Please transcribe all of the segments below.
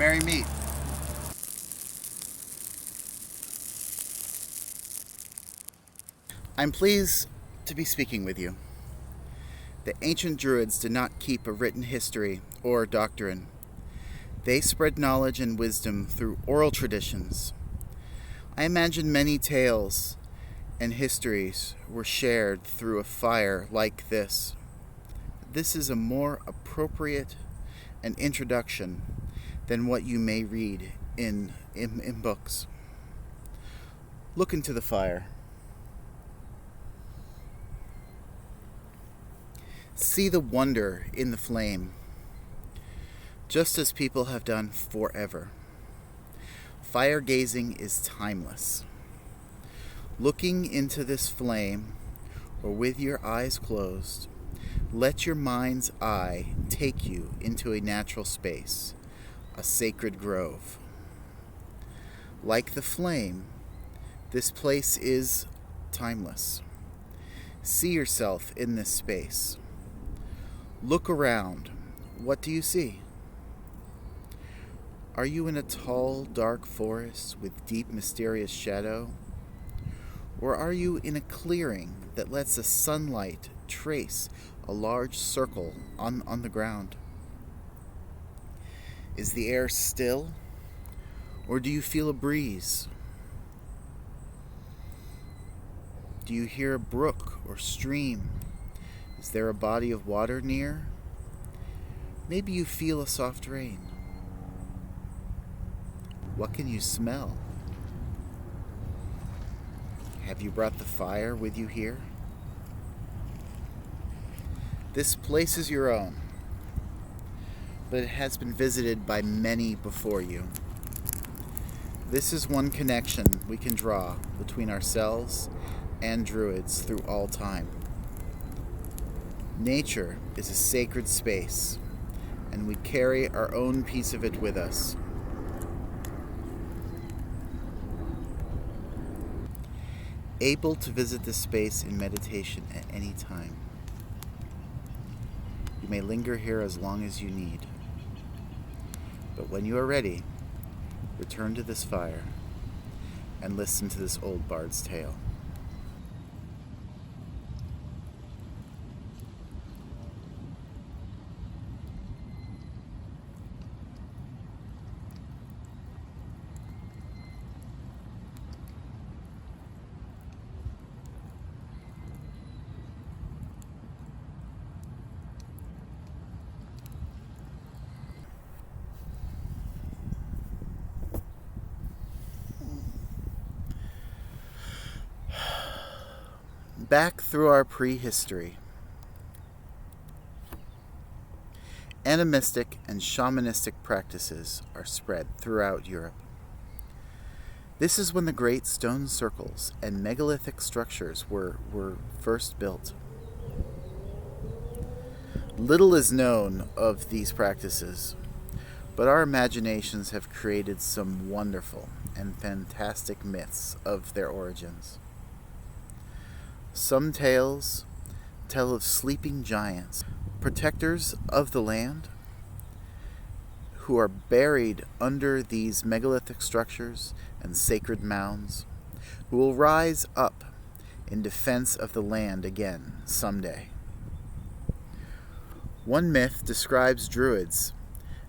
Merry meet. I'm pleased to be speaking with you. The ancient Druids did not keep a written history or doctrine. They spread knowledge and wisdom through oral traditions. I imagine many tales and histories were shared through a fire like this. This is a more appropriate an introduction than what you may read in books. Look into the fire. See the wonder in the flame, just as people have done forever. Fire gazing is timeless. Looking into this flame, or with your eyes closed, let your mind's eye take you into a natural space, a sacred grove. Like the flame, this place is timeless. See yourself in this space. Look around. What do you see? Are you in a tall, dark forest with deep, mysterious shadow? Or are you in a clearing that lets the sunlight trace a large circle on the ground? Is the air still, or do you feel a breeze? Do you hear a brook or stream? Is there a body of water near? Maybe you feel a soft rain. What can you smell? Have you brought the fire with you here? This place is your own, but it has been visited by many before you. This is one connection we can draw between ourselves and Druids through all time. Nature is a sacred space, and we carry our own piece of it with us. Able to visit this space in meditation at any time. You may linger here as long as you need. But when you are ready, return to this fire and listen to this old bard's tale. Back through our prehistory, animistic and shamanistic practices are spread throughout Europe. This is when the great stone circles and megalithic structures were first built. Little is known of these practices, but our imaginations have created some wonderful and fantastic myths of their origins. Some tales tell of sleeping giants, protectors of the land, who are buried under these megalithic structures and sacred mounds, who will rise up in defense of the land again someday. One myth describes Druids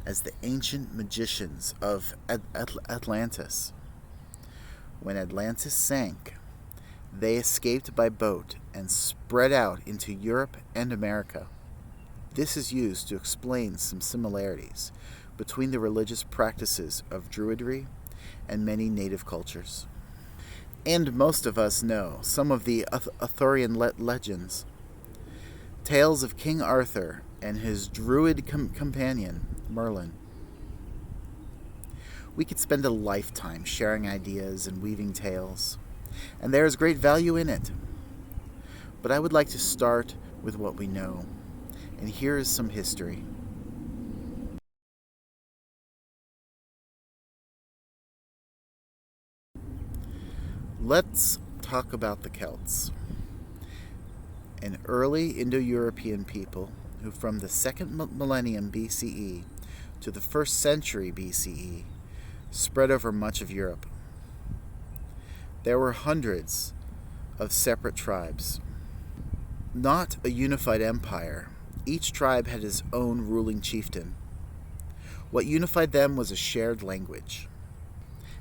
as the ancient magicians of Atlantis. When Atlantis sank, they escaped by boat and spread out into Europe and America. This is used to explain some similarities between the religious practices of Druidry and many native cultures. And most of us know some of the Arthurian legends. Tales of King Arthur and his Druid companion, Merlin. We could spend a lifetime sharing ideas and weaving tales, and there is great value in it. But I would like to start with what we know, and here is some history. Let's talk about the Celts, an early Indo-European people who from the 2nd millennium BCE to the 1st century BCE spread over much of Europe. There were hundreds of separate tribes. Not a unified empire, each tribe had its own ruling chieftain. What unified them was a shared language.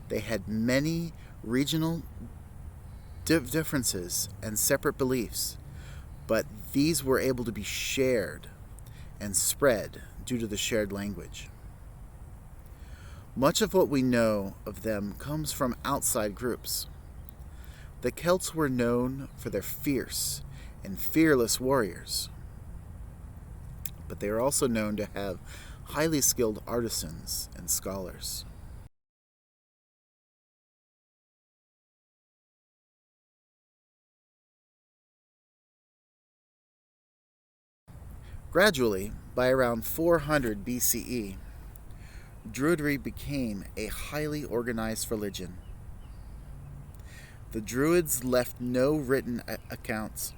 They had many regional differences and separate beliefs, but these were able to be shared and spread due to the shared language. Much of what we know of them comes from outside groups. The Celts were known for their fierce and fearless warriors, but they are also known to have highly skilled artisans and scholars. Gradually, by around 400 BCE, Druidry became a highly organized religion. The Druids left no written accounts.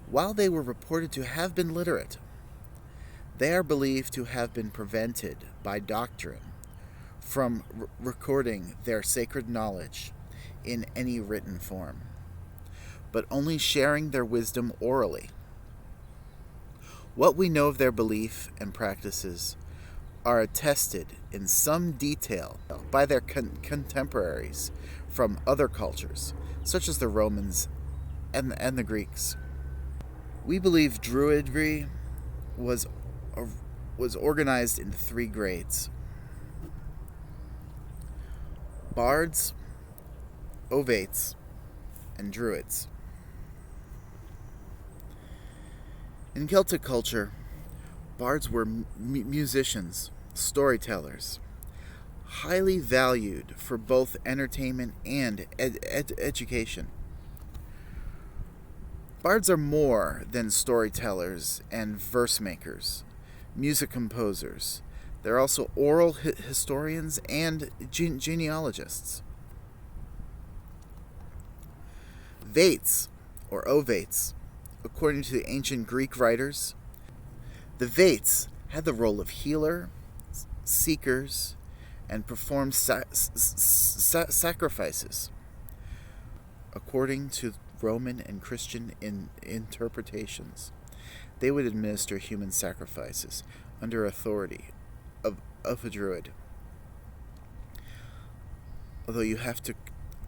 While they were reported to have been literate, they are believed to have been prevented by doctrine from recording their sacred knowledge in any written form, but only sharing their wisdom orally. What we know of their belief and practices are attested in some detail by their contemporaries from other cultures, such as the Romans and the Greeks. We believe Druidry was organized into 3 grades: bards, ovates, and druids. In Celtic culture, bards were musicians, storytellers, highly valued for both entertainment and education. Bards are more than storytellers and verse makers, music composers. They're also oral historians and genealogists. Vates, or ovates, according to the ancient Greek writers, the Vates had the role of healer, seekers, and performed sacrifices. According to Roman and Christian interpretations, they would administer human sacrifices under authority of a druid. Although you have to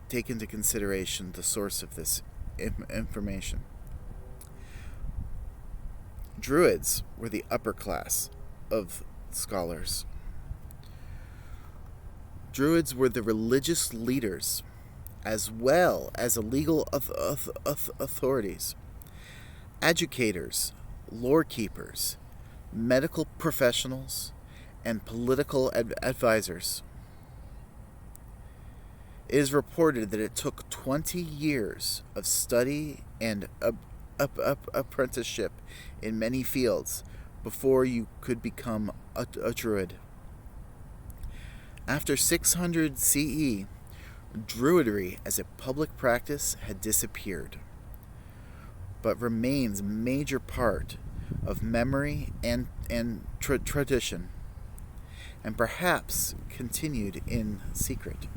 take into consideration the source of this information. Druids were the upper class of scholars. Druids were the religious leaders as well as the legal authorities, educators, lore keepers, medical professionals, and political advisors. It is reported that it took 20 years of study and apprenticeship in many fields before you could become a druid. After 600 CE, Druidry as a public practice had disappeared, but remains a major part of memory and tradition, and perhaps continued in secret.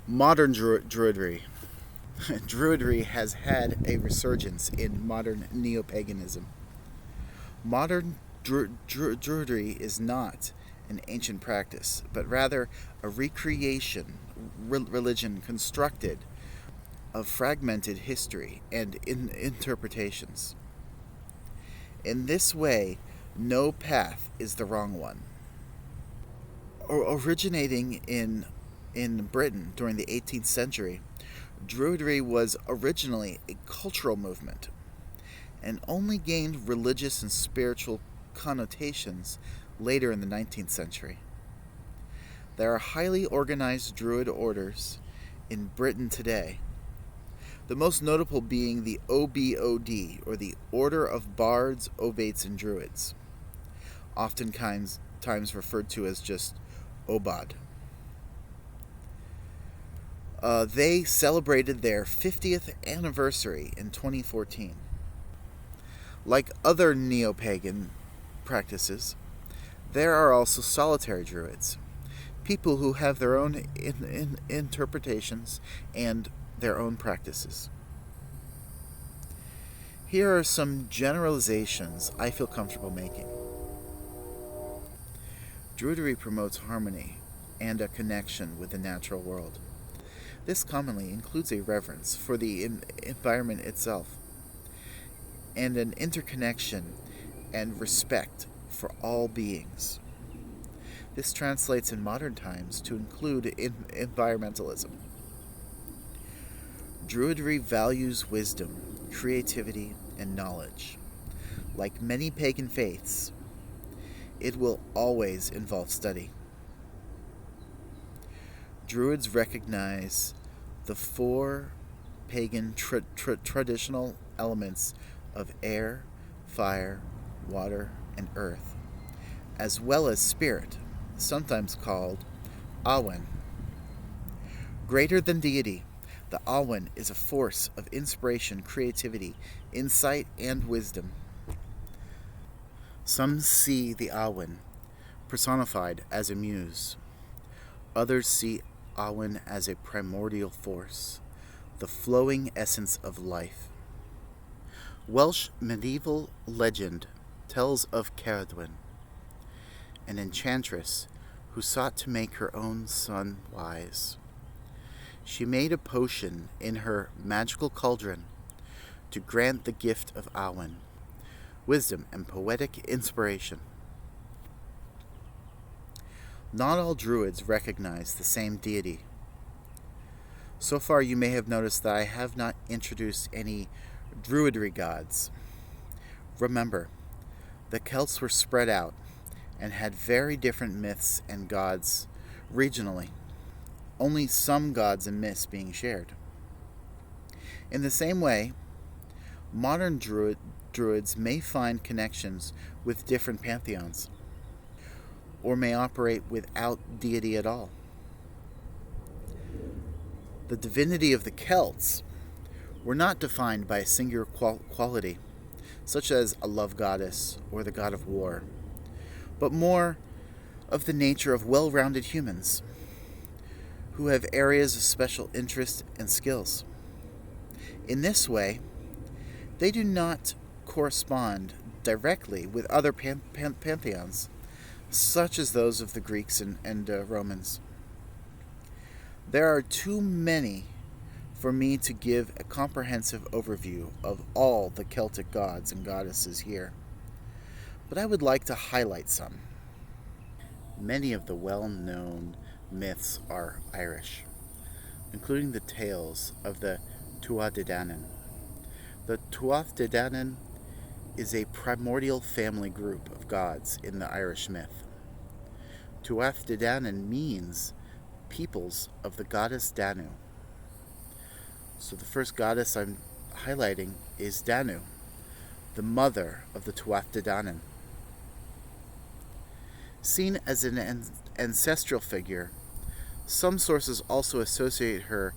Modern Druidry. Druidry has had a resurgence in modern neo-paganism. Modern Druidry is not an ancient practice, but rather a recreation religion constructed of fragmented history and interpretations. In this way, no path is the wrong one. Originating in Britain during the 18th century, Druidry was originally a cultural movement and only gained religious and spiritual connotations later in the 19th century. There are highly organized Druid orders in Britain today, the most notable being the OBOD, or the Order of Bards, Ovates, and Druids, oftentimes referred to as just OBOD. They celebrated their 50th anniversary in 2014. Like other neo-pagan practices, there are also solitary druids, people who have their own interpretations and their own practices. Here are some generalizations I feel comfortable making. Druidry promotes harmony and a connection with the natural world. This commonly includes a reverence for the environment itself and an interconnection and respect for all beings. This translates in modern times to include environmentalism. Druidry values wisdom, creativity, and knowledge. Like many pagan faiths, it will always involve study. Druids recognize the four pagan traditional elements of air, fire, water, and earth, as well as spirit, sometimes called Awen. Greater than deity, the Awen is a force of inspiration, creativity, insight, and wisdom. Some see the Awen personified as a muse. Others see Awen as a primordial force, the flowing essence of life. Welsh medieval legend tells of Caradwyn, an enchantress who sought to make her own son wise. She made a potion in her magical cauldron to grant the gift of Awen, wisdom and poetic inspiration. Not all druids recognize the same deity. So far you may have noticed that I have not introduced any Druidry gods. Remember, the Celts were spread out and had very different myths and gods regionally, only some gods and myths being shared. In the same way, modern druids may find connections with different pantheons, or may operate without deity at all. The divinity of the Celts were not defined by a singular quality, such as a love goddess or the god of war, but more of the nature of well-rounded humans who have areas of special interest and skills. In this way, they do not correspond directly with other pantheons, such as those of the Greeks and Romans. There are too many for me to give a comprehensive overview of all the Celtic gods and goddesses here, but I would like to highlight some. Many of the well-known myths are Irish, including the tales of the Tuatha De Danann. The Tuatha De Danann is a primordial family group of gods in the Irish myth. Tuatha De Danann means peoples of the goddess Danu. So the first goddess I'm highlighting is Danu, the mother of the Tuatha De Danann. Seen as an ancestral figure, some sources also associate her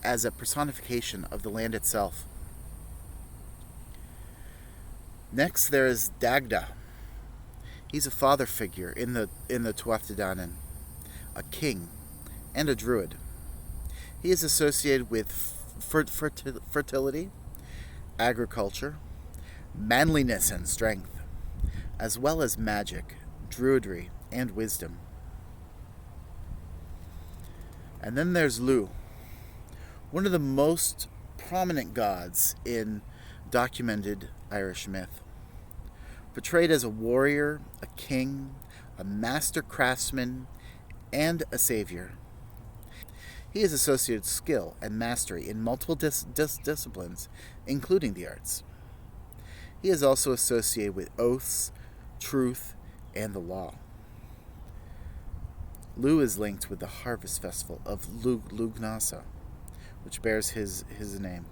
as a personification of the land itself. Next, there is Dagda. He's a father figure in the Tuatha De Danann, a king, and a druid. He is associated with fertility, agriculture, manliness and strength, as well as magic, druidry, and wisdom. And then there's Lugh, one of the most prominent gods in documented Irish myth. Portrayed as a warrior, a king, a master craftsman, and a savior. He has associated skill and mastery in multiple disciplines, including the arts. He is also associated with oaths, truth, and the law. Lugh is linked with the harvest festival of Lugnasa, which bears his name.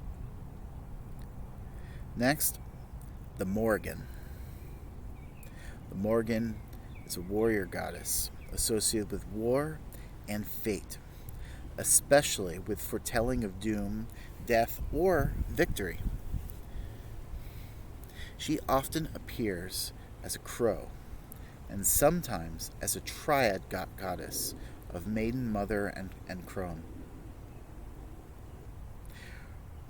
Next, the Morrigan. The Morrigan is a warrior goddess associated with war and fate, especially with foretelling of doom, death, or victory. She often appears as a crow, and sometimes as a triad goddess of maiden, mother, and crone.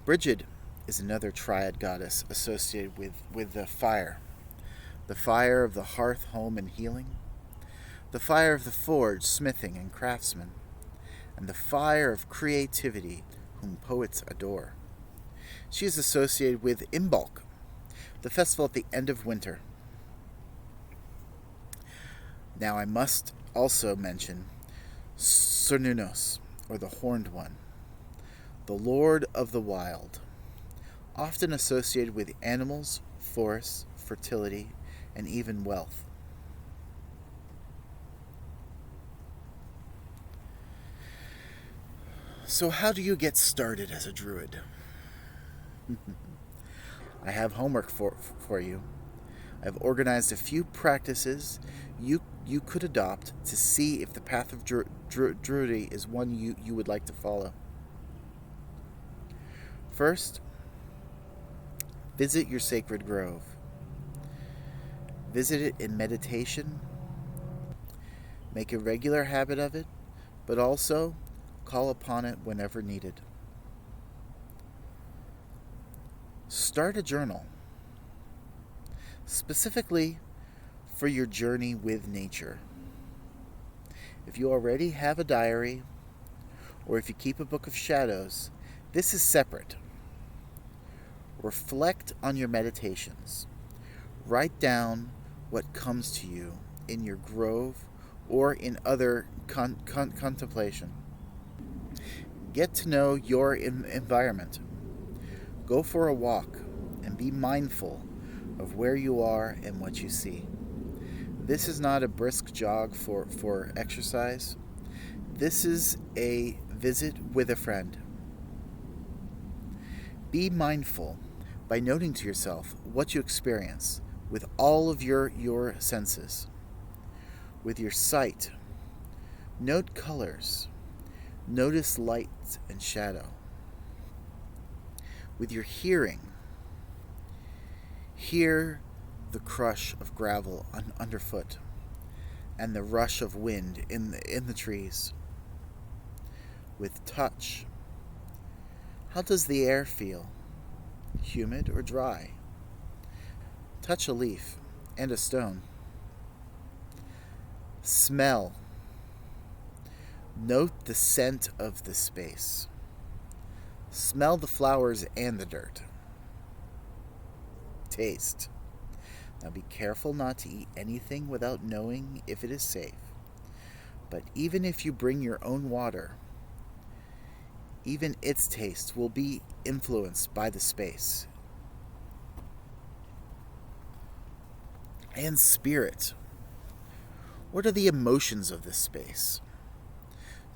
Brigid is another triad goddess associated with the fire of the hearth, home, and healing, the fire of the forge, smithing, and craftsman, and the fire of creativity, whom poets adore. She is associated with Imbolc, the festival at the end of winter. Now I must also mention Cernunnos, or the Horned One, the Lord of the Wild, often associated with animals, forests, fertility, and even wealth. So how do you get started as a druid? I have homework for you. I've organized a few practices you could adopt to see if the path of druidry is one you would like to follow. First, visit your sacred grove. Visit it in meditation. Make a regular habit of it, but also call upon it whenever needed. Start a journal, specifically for your journey with nature. If you already have a diary, or if you keep a book of shadows, this is separate. Reflect on your meditations. Write down what comes to you in your grove or in other contemplation. Get to know your environment. Go for a walk and be mindful of where you are and what you see. This is not a brisk jog for exercise. This is a visit with a friend. Be mindful by noting to yourself what you experience with all of your senses. With your sight, note colors. Notice light and shadow. With your hearing, hear the crush of gravel underfoot and the rush of wind in the trees. With touch, how does the air feel? Humid or dry? Touch a leaf and a stone. Smell. Note the scent of the space. Smell the flowers and the dirt. Taste. Now be careful not to eat anything without knowing if it is safe. But even if you bring your own water, even its taste will be influenced by the space. And spirit. What are the emotions of this space?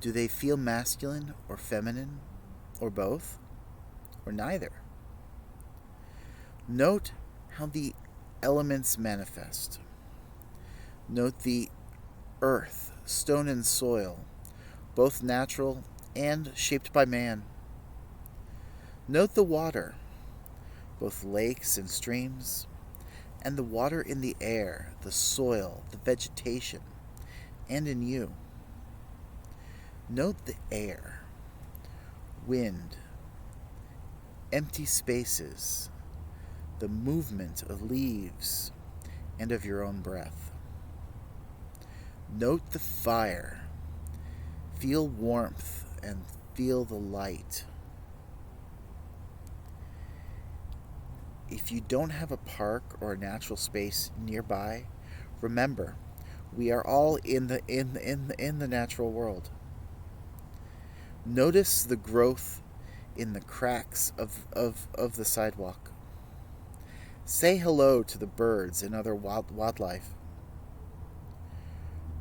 Do they feel masculine or feminine, or both, or neither? Note how the elements manifest. Note the earth, stone, and soil, both natural and shaped by man. Note the water, both lakes and streams, and the water in the air, the soil, the vegetation, and in you. Note the air, wind, empty spaces, the movement of leaves, and of your own breath. Note the fire. Feel warmth and feel the light. If you don't have a park or a natural space nearby, remember, we are all in the natural world. Notice the growth in the cracks of the sidewalk. Say hello to the birds and other wildlife.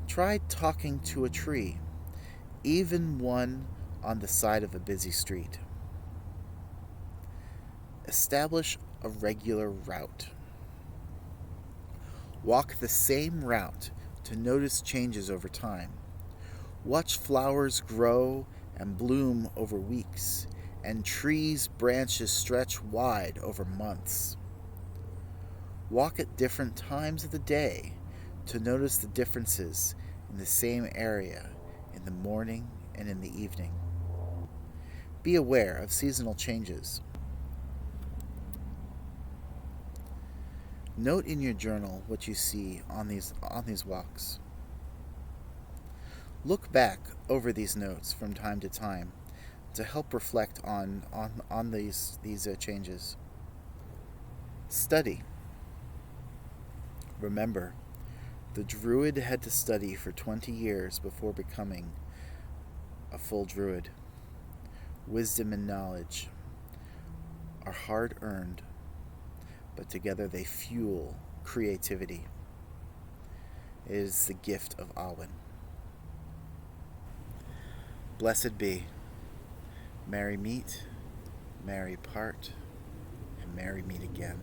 Try talking to a tree, even one on the side of a busy street. Establish a regular route. Walk the same route to notice changes over time. Watch flowers grow and bloom over weeks, and trees' branches stretch wide over months. Walk at different times of the day to notice the differences in the same area in the morning and in the evening. Be aware of seasonal changes. Note in your journal what you see on these walks. Look back over these notes from time to time to help reflect on these changes. Study. Remember, the Druid had to study for 20 years before becoming a full Druid. Wisdom and knowledge are hard-earned, but together they fuel creativity. It is the gift of Awen. Blessed be. Merry meet, merry part, and merry meet again.